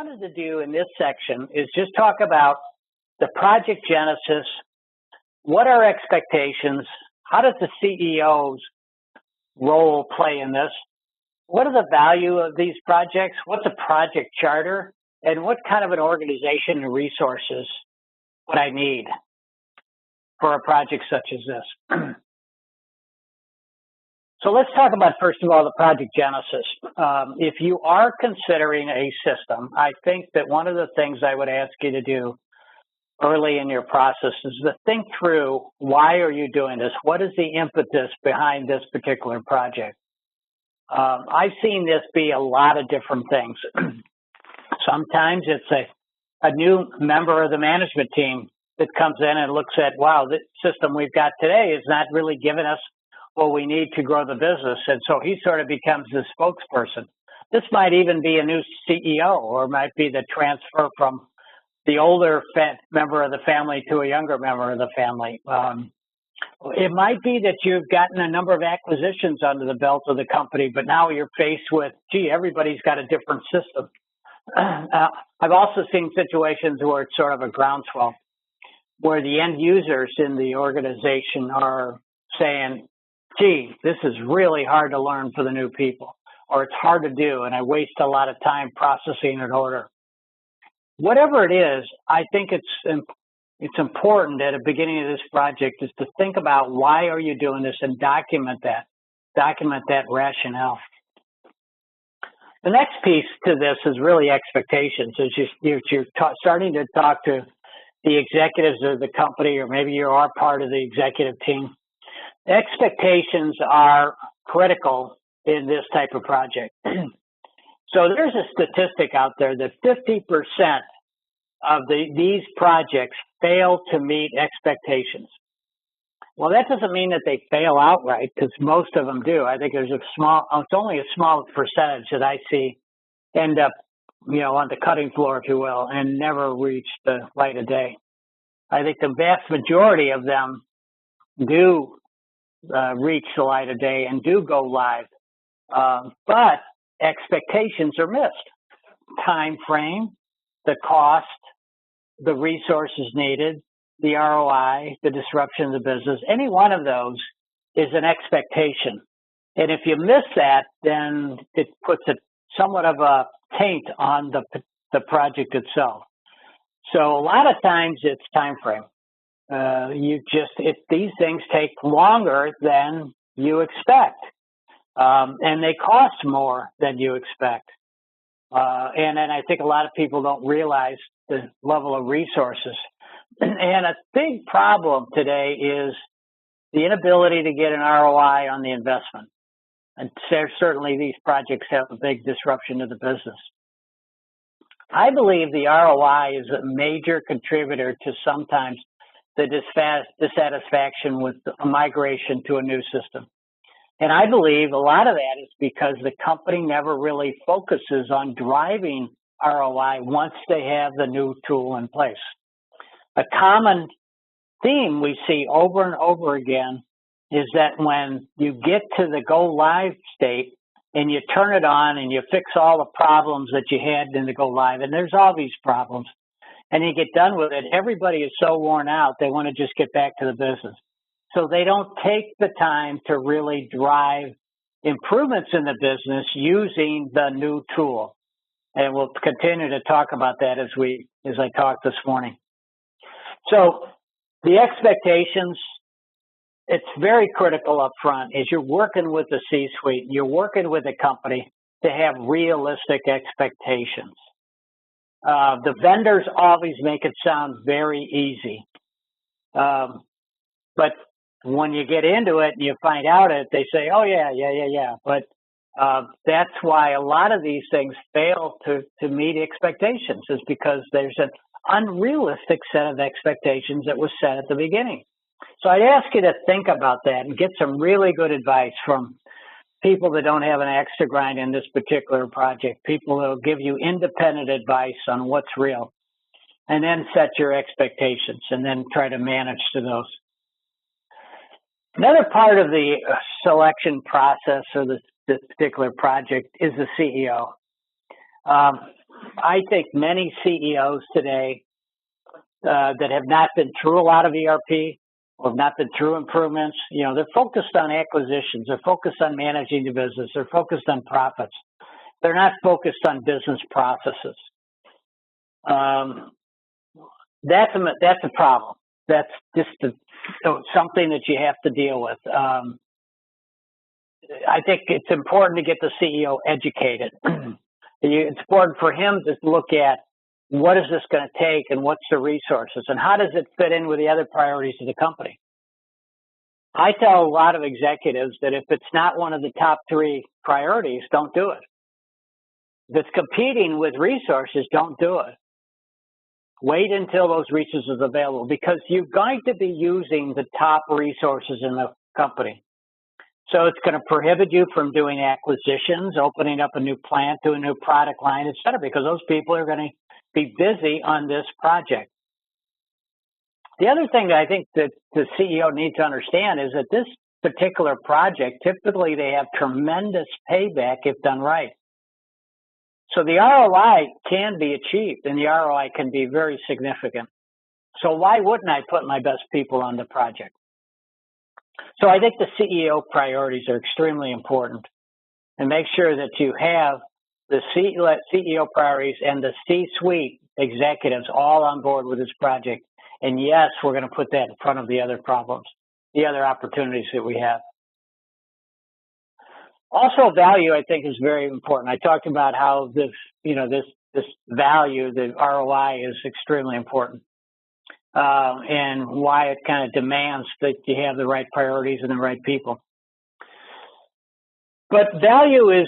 wanted to do in this section is just talk about the project genesis. What are expectations? How does the CEO's role play in this? What are the value of these projects? What's a project charter? And what kind of an organization and resources would I need for a project such as this? So let's talk about, first of all, the project genesis. If you are considering a system, I think that one of the things I would ask you to do early in your process is to think through, why are you doing this? What is the impetus behind this particular project? I've seen this be a lot of different things. Sometimes it's a new member of the management team that comes in and looks at, wow, this system we've got today is not really giving us what we need to grow the business. And so he sort of becomes the spokesperson. This might even be a new CEO, or might be the transfer from the older member of the family to a younger member of the family. It might be that you've gotten a number of acquisitions under the belt of the company, but now you're faced with, gee, everybody's got a different system. I've also seen situations where it's sort of a groundswell, where the end users in the organization are saying, gee, this is really hard to learn for the new people, or it's hard to do, and I waste a lot of time processing an order. Whatever it is, I think it's important at the beginning of this project is to think about, why are you doing this, and document that rationale. The next piece to this is really expectations. As you're starting to talk to the executives of the company, or maybe you are part of the executive team, expectations are critical in this type of project. So there's a statistic out there that 50% of these projects fail to meet expectations. Well, that doesn't mean that they fail outright, because most of them do. I think it's only a small percentage that I see end up, on the cutting floor, if you will, and never reach the light of day. I think the vast majority of them do reach the light of day and do go live, but expectations are missed. Time frame, the cost, the resources needed, the ROI, the disruption of the business, any one of those is an expectation. And if you miss that, then it puts somewhat of a taint on the project itself. So a lot of times it's time frame. If these things take longer than you expect, and they cost more than you expect. And then I think a lot of people don't realize the level of resources. And a big problem today is the inability to get an ROI on the investment. And certainly these projects have a big disruption to the business. I believe the ROI is a major contributor to sometimes the dissatisfaction with a migration to a new system. And I believe a lot of that is because the company never really focuses on driving ROI once they have the new tool in place. A common theme we see over and over again is that when you get to the go live state and you turn it on and you fix all the problems that you had in the go live, and there's all these problems, and you get done with it, everybody is so worn out, they want to just get back to the business. So they don't take the time to really drive improvements in the business using the new tool. And we'll continue to talk about that as I talk this morning. So the expectations, it's very critical up front as you're working with the C-suite, you're working with a company to have realistic expectations. The vendors always make it sound very easy. But when you get into it and you find out it, they say, oh, yeah. But that's why a lot of these things fail to meet expectations, is because there's an unrealistic set of expectations that was set at the beginning. So I'd ask you to think about that and get some really good advice from people that don't have an axe to grind in this particular project, people that will give you independent advice on what's real, and then set your expectations and then try to manage to those. Another part of the selection process of this particular project is the CEO. I think many CEOs today that have not been through a lot of ERP or have not been through improvements, they're focused on acquisitions. They're focused on managing the business. They're focused on profits. They're not focused on business processes. That's a problem. That's just something that you have to deal with. I think it's important to get the CEO educated. It's important for him to look at what is this going to take and what's the resources and how does it fit in with the other priorities of the company. I tell a lot of executives that if it's not one of the top 3 priorities, don't do it. If it's competing with resources, don't do it. Wait until those resources are available because you're going to be using the top resources in the company. So it's going to prohibit you from doing acquisitions, opening up a new plant, doing a new product line, et cetera, because those people are going to be busy on this project. The other thing that I think that the CEO needs to understand is that this particular project, typically they have tremendous payback if done right. So the ROI can be achieved and the ROI can be very significant. So why wouldn't I put my best people on the project? So I think the CEO priorities are extremely important, and make sure that you have the CEO priorities and the C-suite executives all on board with this project. And yes, we're going to put that in front of the other problems, the other opportunities that we have. Also, value, I think, is very important. I talked about how this value, the ROI, is extremely important. And why it kind of demands that you have the right priorities and the right people. But value is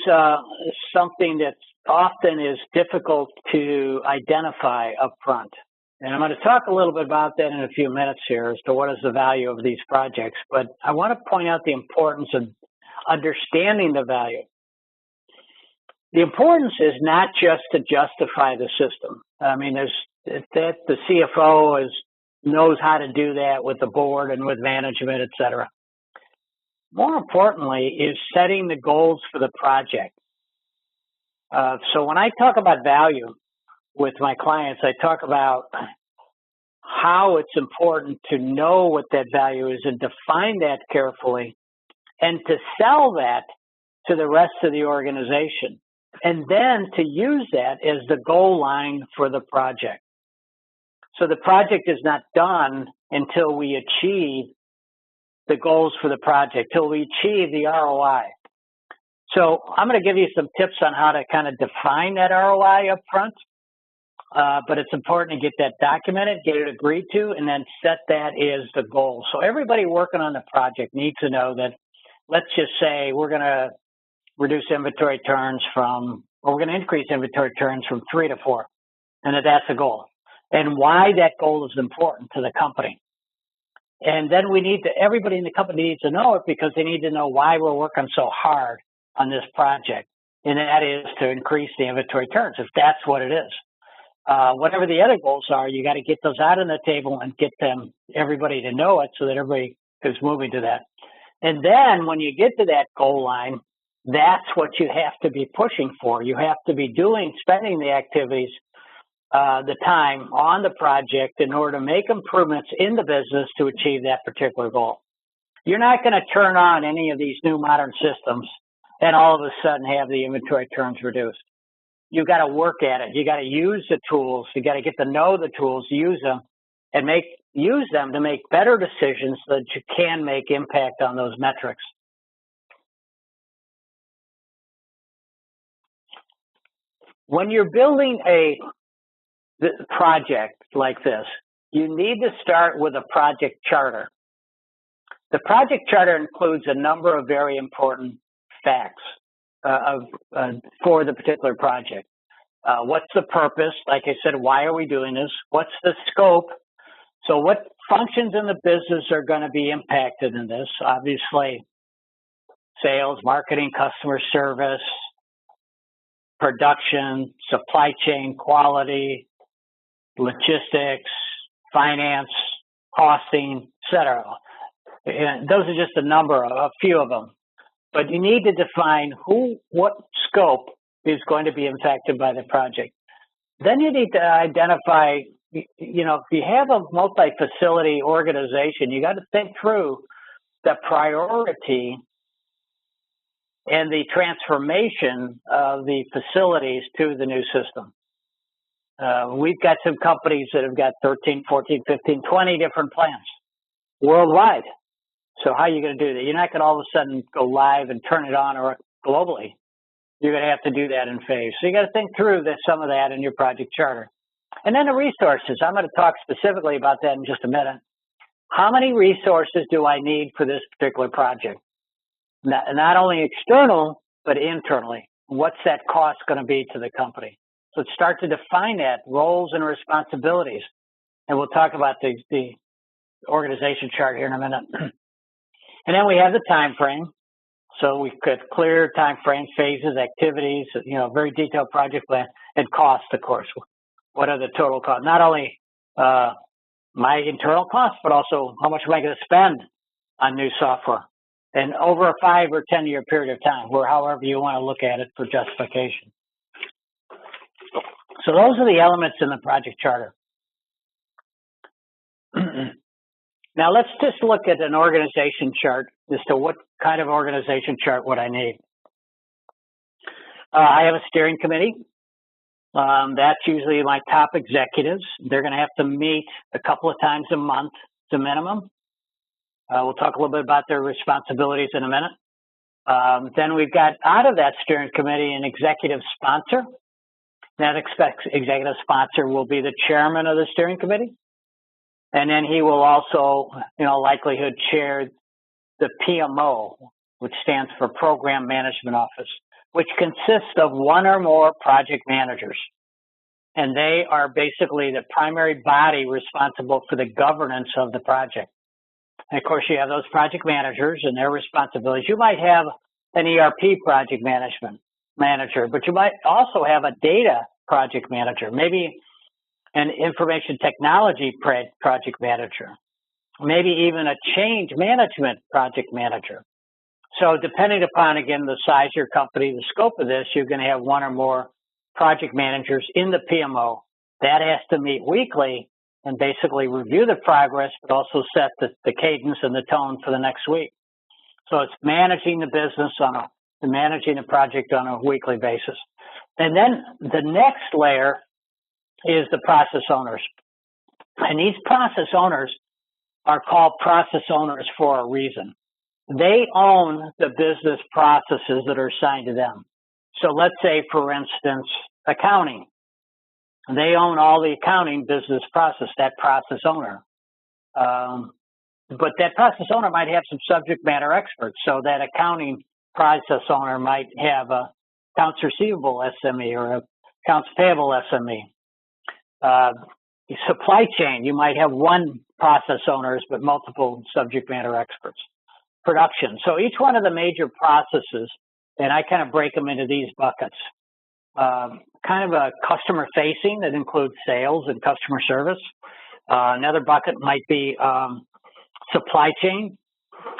something that often is difficult to identify up front. And I'm going to talk a little bit about that in a few minutes here as to what is the value of these projects. But I want to point out the importance of understanding the value. The importance is not just to justify the system. I mean, the CFO knows how to do that with the board and with management, et cetera. More importantly is setting the goals for the project. So when I talk about value with my clients, I talk about how it's important to know what that value is and define that carefully and to sell that to the rest of the organization and then to use that as the goal line for the project. So the project is not done until we achieve the goals for the project, till we achieve the ROI. So I'm going to give you some tips on how to kind of define that ROI up front, but it's important to get that documented, get it agreed to, and then set that as the goal. So everybody working on the project needs to know that, let's just say we're going to reduce inventory turns we're going to increase inventory turns from 3 to 4, and that's the goal. And why that goal is important to the company. And then everybody in the company needs to know it because they need to know why we're working so hard on this project. And that is to increase the inventory turns, if that's what it is. Whatever the other goals are, you got to get those out on the table and get everybody to know it so that everybody is moving to that. And then when you get to that goal line, that's what you have to be pushing for. You have to be spending the activities, the time on the project in order to make improvements in the business to achieve that particular goal. You're not going to turn on any of these new modern systems and all of a sudden have the inventory turns reduced. You've got to work at it. You got to use the tools. You got to get to know the tools, use them, and use them to make better decisions so that you can make impact on those metrics. When you're building a project like this, you need to start with a project charter. The project charter includes a number of very important facts for the particular project. What's the purpose? Like I said, why are we doing this? What's the scope? So what functions in the business are going to be impacted in this? Obviously, sales, marketing, customer service, production, supply chain, quality, logistics, finance, costing, etc. And those are just a few of them. But you need to define what scope is going to be impacted by the project. Then you need to identify, you know, if you have a multi-facility organization, you got to think through the priority and the transformation of the facilities to the new system. We've got some companies that have got 13, 14, 15, 20 different plants worldwide. So how are you going to do that? You're not going to all of a sudden go live and turn it on or globally. You're going to have to do that in phase. So you got to think through some of that in your project charter. And then the resources. I'm going to talk specifically about that in just a minute. How many resources do I need for this particular project? Not only external, but internally. What's that cost going to be to the company? So start to define that, roles and responsibilities. And we'll talk about the organization chart here in a minute. And then we have the time frame. So we've got clear time frames, phases, activities, you know, very detailed project plan, and cost, of course. What are the total costs? Not only my internal costs, but also how much am I going to spend on new software? And over a 5 or 10 year period of time, or however you want to look at it for justification. So those are the elements in the project charter. Now let's just look at an organization chart as to what kind of organization chart would I need. I have a steering committee. That's usually my top executives. They're going to have to meet a couple of times a month, to minimum. We'll talk a little bit about their responsibilities in a minute. Then we've got out of that steering committee an executive sponsor. That executive sponsor will be the chairman of the steering committee. And then he will also, you know, likelihood chair the PMO, which stands for Program Management Office, which consists of one or more project managers. And they are basically the primary body responsible for the governance of the project. And of course, you have those project managers and their responsibilities. You might have an ERP project manager, but you might also have a data project manager, maybe an information technology project manager, maybe even a change management project manager. So depending upon, again, the size of your company, the scope of this, you're going to have one or more project managers in the PMO. That has to meet weekly and basically review the progress, but also set the cadence and the tone for the next week. So it's managing the business managing the project on a weekly basis. And then the next layer is the process owners. And these process owners are called process owners for a reason. They own the business processes that are assigned to them. So let's say, for instance, accounting. They own all the accounting business process, that process owner. But that process owner might have some subject matter experts. So that accounting process owner might have a accounts receivable SME or a accounts payable SME. Supply chain, you might have one process owners, but multiple subject matter experts. Production. So each one of the major processes, and I kind of break them into these buckets. Kind of a customer facing that includes sales and customer service. Another bucket might be supply chain.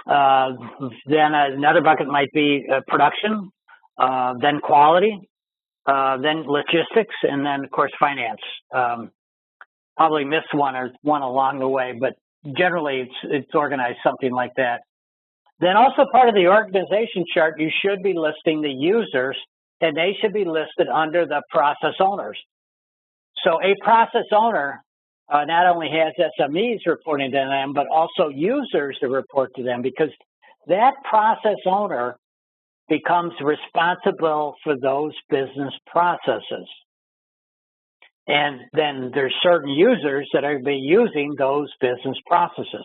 Then another bucket might be production, then quality, then logistics, and then, of course, finance. Probably missed one or one along the way, but generally it's organized something like that. Then also part of the organization chart, you should be listing the users, and they should be listed under the process owners. So a process owner not only has SMEs reporting to them, but also users that report to them, because that process owner becomes responsible for those business processes. And then there's certain users that are going to be using those business processes.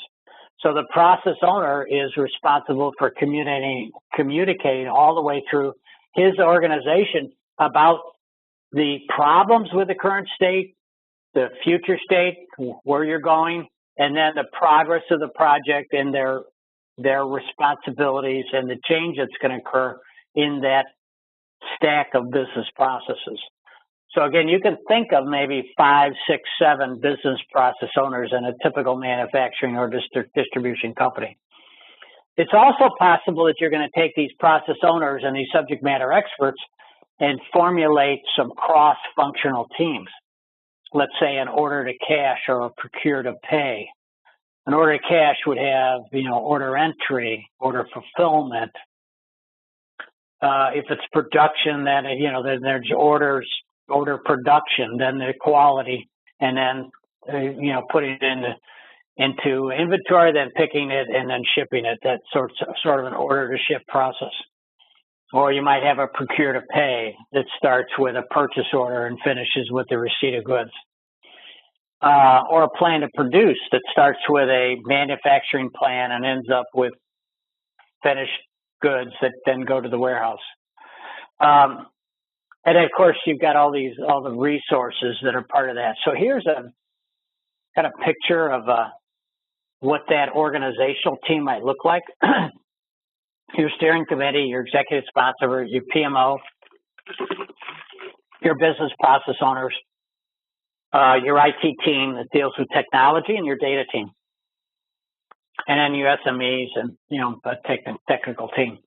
So the process owner is responsible for communicating all the way through his organization about the problems with the current state, the future state, where you're going, and then the progress of the project and their responsibilities and the change that's going to occur in that stack of business processes. So again, you can think of maybe 5, 6, 7 business process owners in a typical manufacturing or distribution company. It's also possible that you're going to take these process owners and these subject matter experts and formulate some cross-functional teams. let's say, an order to cash or a procure to pay. An order to cash would have, order entry, order fulfillment. If it's production, then, then there's order production, then the quality, and then, putting it into inventory, then picking it and then shipping it. That's sort of an order to ship process. Or you might have a procure to pay that starts with a purchase order and finishes with the receipt of goods. Or a plan to produce that starts with a manufacturing plan and ends up with finished goods that then go to the warehouse. And of course, you've got all the resources that are part of that. So here's a kind of picture of what that organizational team might look like. Your steering committee, your executive sponsor, your PMO, your business process owners, your IT team that deals with technology, and your data team. And then your SMEs and, a technical team.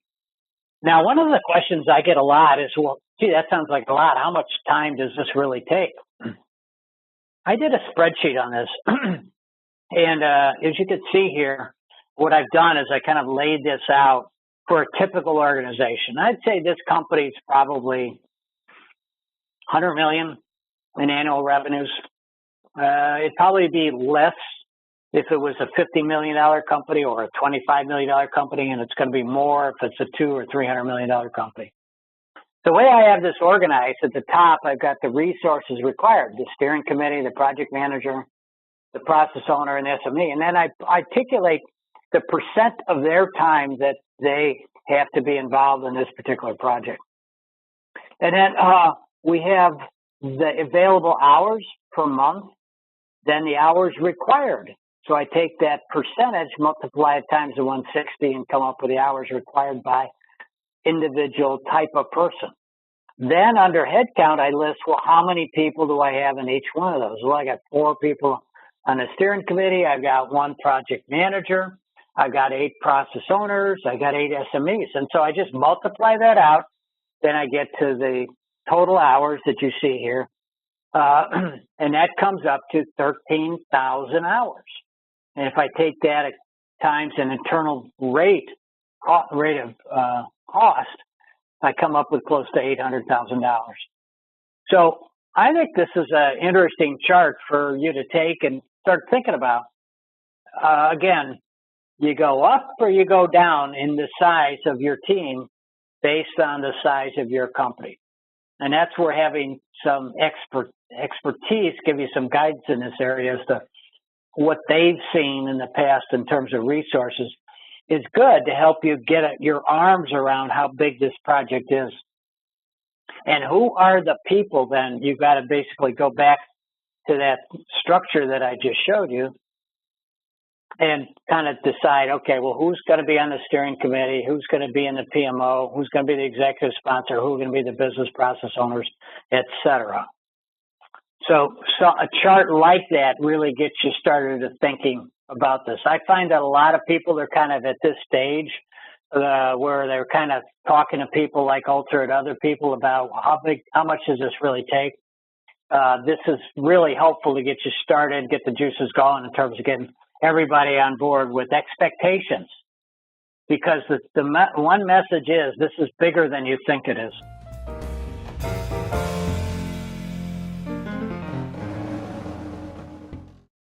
Now, one of the questions I get a lot is, well, gee, that sounds like a lot. How much time does this really take? I did a spreadsheet on this. And as you can see here, what I've done is I kind of laid this out for a typical organization. I'd say this company is probably 100 million in annual revenues. It'd probably be less if it was a $50 million company or a $25 million company, and it's going to be more if it's a $200 or $300 million company. The way I have this organized, at the top, I've got the resources required, the steering committee, the project manager, the process owner, and SME. And then I articulate the percent of their time that they have to be involved in this particular project. And then we have the available hours per month, then the hours required. So I take that percentage, multiply it times the 160, and come up with the hours required by individual type of person. Then under headcount, I list, well, how many people do I have in each one of those? Well, I got 4 people on the steering committee. I've got 1 project manager. I've got 8 process owners. I got 8 SMEs. And so I just multiply that out. Then I get to the total hours that you see here. And that comes up to 13,000 hours. And if I take that times an internal rate of cost, I come up with close to $800,000. So I think this is an interesting chart for you to take and start thinking about. Again, you go up or you go down in the size of your team based on the size of your company. And that's where having some expertise give you some guidance in this area as to what they've seen in the past in terms of resources is good to help you get your arms around how big this project is. And who are the people then? You've got to basically go back to that structure that I just showed you and kind of decide, okay, well, who's going to be on the steering committee? Who's going to be in the PMO? Who's going to be the executive sponsor? Who's going to be the business process owners, et cetera. So a chart like that really gets you started thinking about this. I find that a lot of people are kind of at this stage where they're kind of talking to people like Ultra and other people about how much does this really take. This is really helpful to get you started, get the juices going in terms of getting everybody on board with expectations. Because the one message is this is bigger than you think it is.